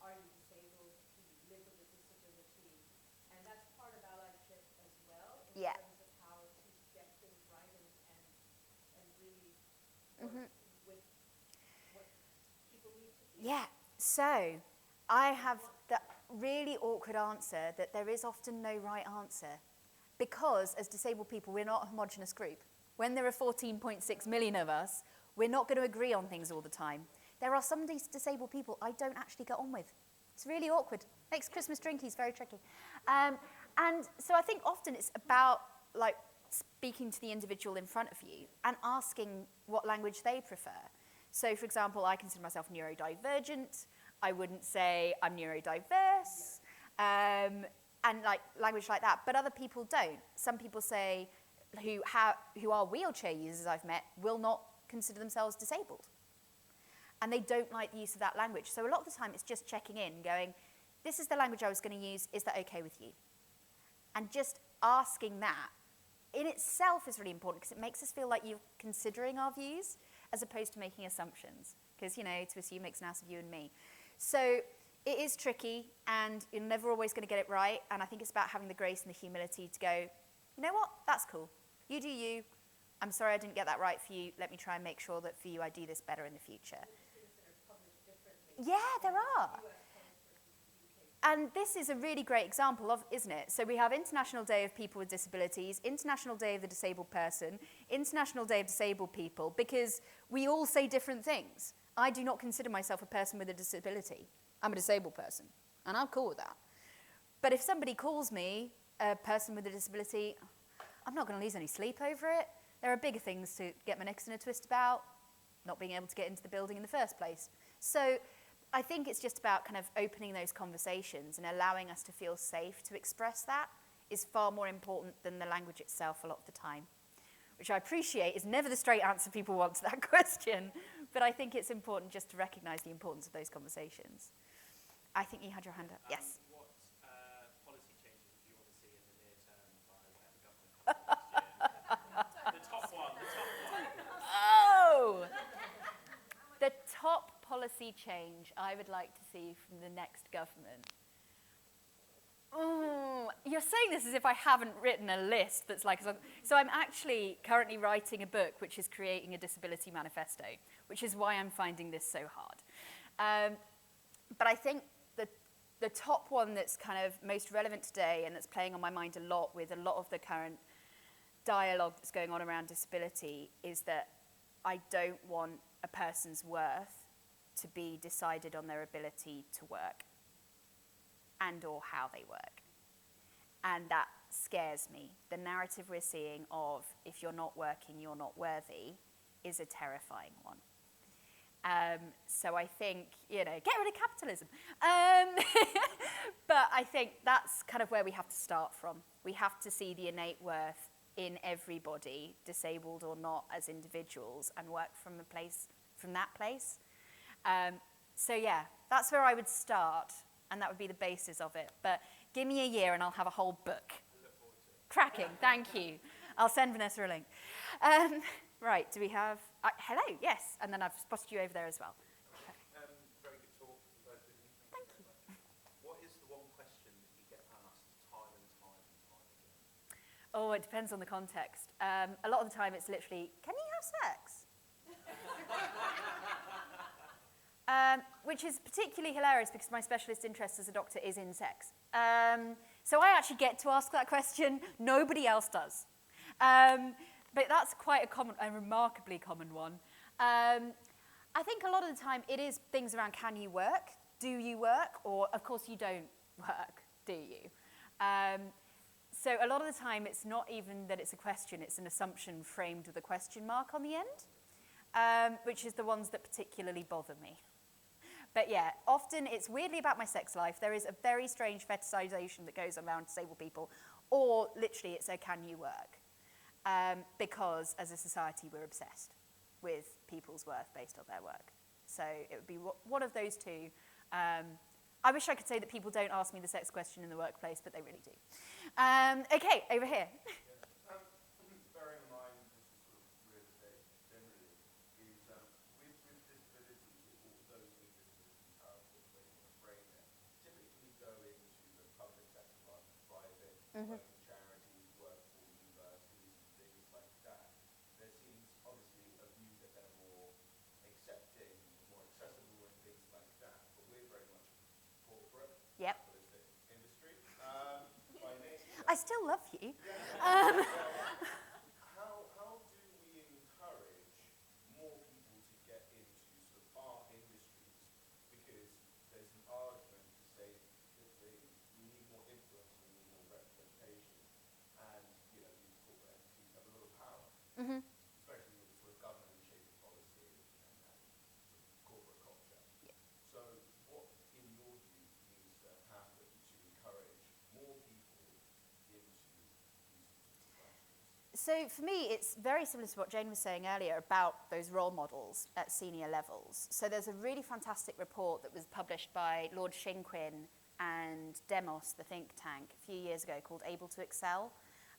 H: are you disabled? Do you live with a disability? And that's part of allyship as well, in
A: Yeah.
H: terms of how to get things right and really work with what people need to hear.
A: Yeah, so I have the really awkward answer that there is often no right answer, because as disabled people, we're not a homogenous group. When there are 14.6 million of us, we're not going to agree on things all the time. There are some disabled people I don't actually get on with. It's really awkward. Makes Christmas drinkies very tricky. And so I think often it's about, like, speaking to the individual in front of you and asking what language they prefer. So, for example, I consider myself neurodivergent. I wouldn't say I'm neurodiverse, and like language like that. But other people don't. Some people say, who are wheelchair users I've met, will not consider themselves disabled. And they don't like the use of that language. So a lot of the time it's just checking in, going, this is the language I was going to use, is that okay with you? And just asking that in itself is really important, because it makes us feel like you're considering our views as opposed to making assumptions. Because, you know, to assume makes an ass of you and me. So it is tricky, and you're never always going to get it right. And I think it's about having the grace and the humility to go, you know what, that's cool. You do you. I'm sorry I didn't get that right for you. Let me try and make sure that for you I do this better in the future. Yeah, there are. And this is a really great example of, isn't it? So we have International Day of People with Disabilities, International Day of the Disabled Person, International Day of Disabled People, because we all say different things. I do not consider myself a person with a disability. I'm a disabled person, and I'm cool with that. But if somebody calls me a person with a disability, I'm not going to lose any sleep over it. There are bigger things to get my necks in a twist about, not being able to get into the building in the first place. So I think it's just about kind of opening those conversations and allowing us to feel safe to express that is far more important than the language itself a lot of the time, which I appreciate is never the straight answer people want to that question, but I think it's important just to recognise the importance of those conversations. I think you had your hand up. Yes.
E: What policy changes do you want to see in the near term by whatever government comes next year? The top one.
A: Oh! The top policy change I would like to see from the next government. Oh, you're saying this as if I haven't written a list that's like, so I'm actually currently writing a book which is creating a disability manifesto, which is why I'm finding this so hard. But I think the top one that's kind of most relevant today and that's playing on my mind a lot with a lot of the current dialogue that's going on around disability is that I don't want a person's worth to be decided on their ability to work and or how they work. And that scares me. The narrative we're seeing of if you're not working, you're not worthy is a terrifying one. So I think, get rid of capitalism. But I think that's kind of where we have to start from. We have to see the innate worth in everybody, disabled or not, as individuals, and work from that place. So yeah, that's where I would start, and that would be the basis of it. But give me a year and I'll have a whole book. Cracking, thank you. I'll send Vanessa a link. Right, do we have... hello, yes, and then I've spotted you over there as well.
C: Very good talk.
A: Thank you.
C: What is the one question that you get asked time and time and time again?
A: Oh, it depends on the context. A lot of the time it's literally, can you have sex? Which is particularly hilarious because my specialist interest as a doctor is in sex. So I actually get to ask that question. Nobody else does. But that's quite a remarkably common one. I think a lot of the time it is things around can you work? Do you work? Or, of course, you don't work, do you? So a lot of the time it's not even that it's a question, it's an assumption framed with a question mark on the end, which is the ones that particularly bother me. But yeah, often it's weirdly about my sex life. There is a very strange fetishization that goes around disabled people, or literally it's a can you work? Because as a society we're obsessed with people's worth based on their work. So it would be one of those two. I wish I could say that people don't ask me the sex question in the workplace, but they really do. Okay, over here.
D: Bearing in mind this is sort of real estate generally, is with disabilities, or those with disabilities, however way you want to frame it, typically go into the public sector rather than private, work in charities, work for universities and things like that. There seems obviously a view that they're more accepting, more accessible and things like that, but we're very much corporate,
A: Yep.
D: capitalistic industry by nature.
A: I still love you.
D: How do we encourage more people to get into sort of our industries? Because there's an argument to say that we need more influence, we need more representation, and these corporate entities have a lot of power, especially with sort of government and shaping policy and sort of corporate culture.
A: Yeah.
D: So what, in your view, needs to happen to encourage more people into these professions?
A: So for me, it's very similar to what Jane was saying earlier about those role models at senior levels. So there's a really fantastic report that was published by Lord Shinquin and Demos, the think tank, a few years ago called Able to Excel.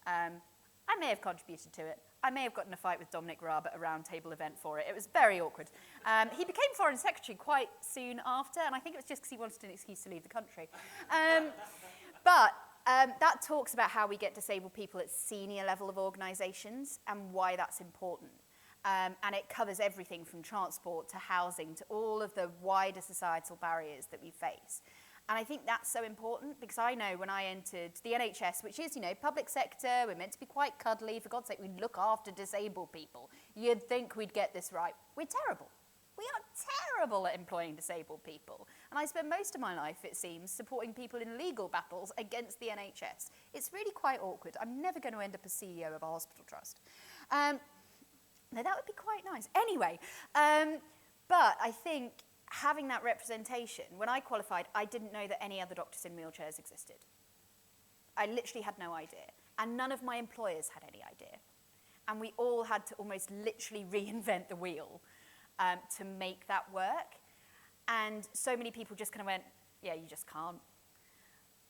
A: I may have contributed to it. I may have gotten in a fight with Dominic Raab at a roundtable event for it. It was very awkward. He became Foreign Secretary quite soon after, and I think it was just because he wanted an excuse to leave the country. But that talks about how we get disabled people at senior level of organisations and why that's important. And it covers everything from transport to housing to all of the wider societal barriers that we face. And I think that's so important because I know when I entered the NHS, which is, public sector, we're meant to be quite cuddly. For God's sake, we look after disabled people. You'd think we'd get this right. We're terrible. We are terrible at employing disabled people. And I spend most of my life, it seems, supporting people in legal battles against the NHS. It's really quite awkward. I'm never going to end up as CEO of a hospital trust. No, that would be quite nice. Anyway, but I think having that representation, when I qualified, I didn't know that any other doctors in wheelchairs existed. I literally had no idea. And none of my employers had any idea. And we all had to almost literally reinvent the wheel to make that work. And so many people just kind of went, yeah, you just can't.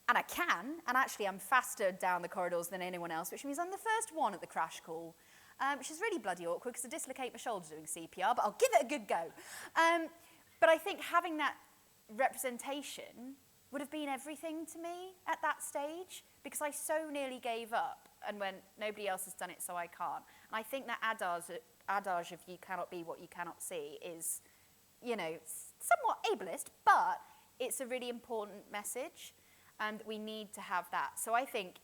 A: And I can, and actually I'm faster down the corridors than anyone else, which means I'm the first one at the crash call, which is really bloody awkward because I dislocate my shoulder doing CPR, but I'll give it a good go. But I think having that representation would have been everything to me at that stage, because I so nearly gave up and went, nobody else has done it, so I can't. And I think that adage of you cannot be what you cannot see is, you know, somewhat ableist, but it's a really important message, and we need to have that. So I think,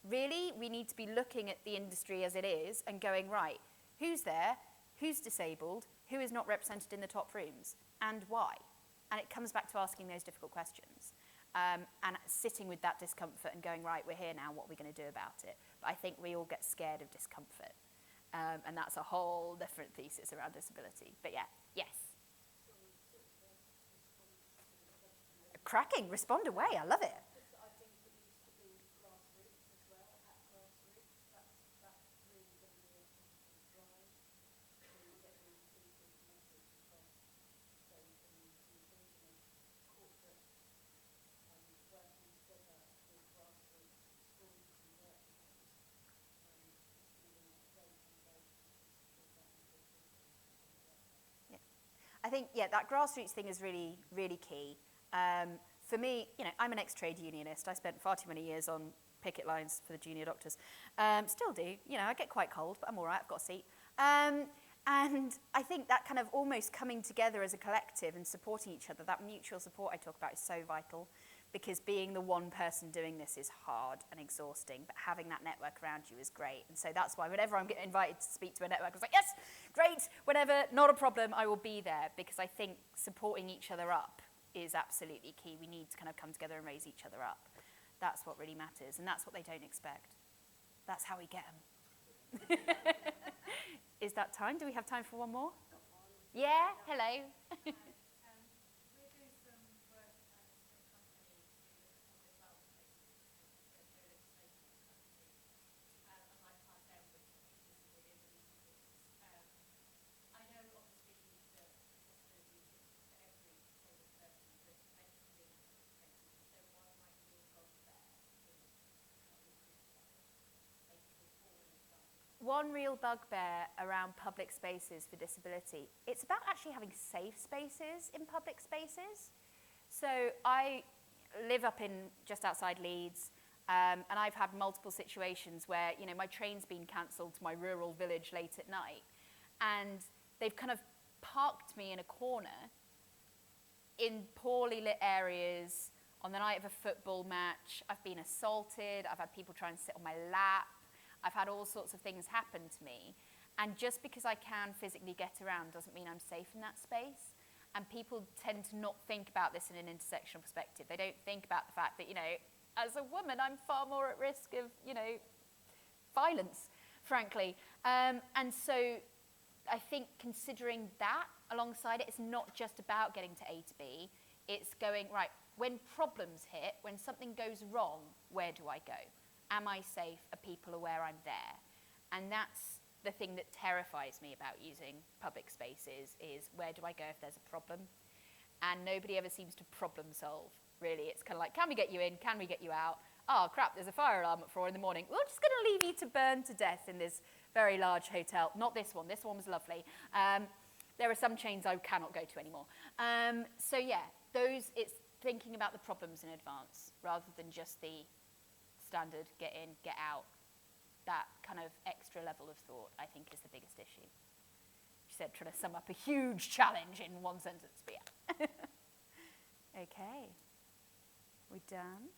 A: really, we need to be looking at the industry as it is and going, right, who's there, who's disabled, who is not represented in the top rooms, and why? And it comes back to asking those difficult questions. And sitting with that discomfort and going, right, we're here now, what are we going to do about it? But I think we all get scared of discomfort. And that's a whole different thesis around disability. But yeah, yes. Cracking, respond away, I love it.
H: I think it needs to be grassroots as well, at grassroots. That's really going to be a drive to get the inclusive message across. So you can be thinking of corporate working together with grassroots schools and workplaces, receiving great engagement to support that inclusivity in the workplace.
A: I think, yeah, that grassroots thing is really, really key. For me, you know, I'm an ex-trade unionist. I spent far too many years on picket lines for the junior doctors. Still do. You know, I get quite cold, but I'm all right. I've got a seat. And I think that kind of almost coming together as a collective and supporting each other, that mutual support I talk about is so vital, because being the one person doing this is hard and exhausting, but having that network around you is great. And so that's why whenever I'm getting invited to speak to a network, I was like, yes, great, whenever, not a problem, I will be there, because I think supporting each other up is absolutely key. We need to kind of come together and raise each other up. That's what really matters, and that's what they don't expect. That's how we get them. Is that time? Do we have time for one more? Yeah, hello.
H: We're doing some work as a company to look at public health places, no legislation currently, and like I said, which I think this is really important. I know obviously that disability exists for every disabled person, but mentioned in public spaces, so one might be a bugbear in public spaces, basically for an example.
A: One real bugbear around public spaces for disability, it's about actually having safe spaces in public spaces. So I live up in just outside Leeds, and I've had multiple situations where, you know, my train's been cancelled to my rural village late at night, and they've kind of parked me in a corner in poorly lit areas on the night of a football match. I've been assaulted, I've had people try and sit on my lap, I've had all sorts of things happen to me. And just because I can physically get around doesn't mean I'm safe in that space. And people tend to not think about this in an intersectional perspective. They don't think about the fact that, you know, as a woman, I'm far more at risk of, you know, violence, frankly. And so I think considering that alongside it, it's not just about getting to A to B. It's going, right, when problems hit, when something goes wrong, where do I go? Am I safe? Are people aware I'm there? And that's the thing that terrifies me about using public spaces, is where do I go if there's a problem? And nobody ever seems to problem solve, really. It's kind of like, can we get you in? Can we get you out? Oh, crap, there's a fire alarm at 4 in the morning. We're just going to leave you to burn to death in this very large hotel. Not this one. This one was lovely. There are some chains I cannot go to anymore. So yeah, it's thinking about the problems in advance rather than just the standard get in, get out. That kind of extra level of thought, I think, is the biggest issue. She said, trying to sum up a huge challenge in one sentence, but yeah. Okay. We done?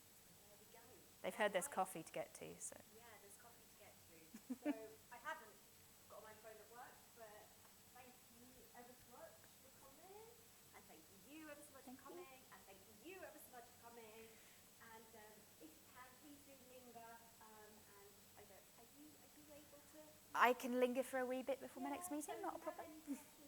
G: There we go.
A: They've heard there's coffee to get to, so.
G: Yeah, there's coffee to get to. So I haven't got my phone at work, but thank you ever so much for coming, and thank you ever so much for coming, and thank you ever so much for coming. And if you can, please do linger. And are you able to?
A: I can linger for a wee bit before my next meeting,
G: So
A: not a
G: if you have
A: problem.
G: any questions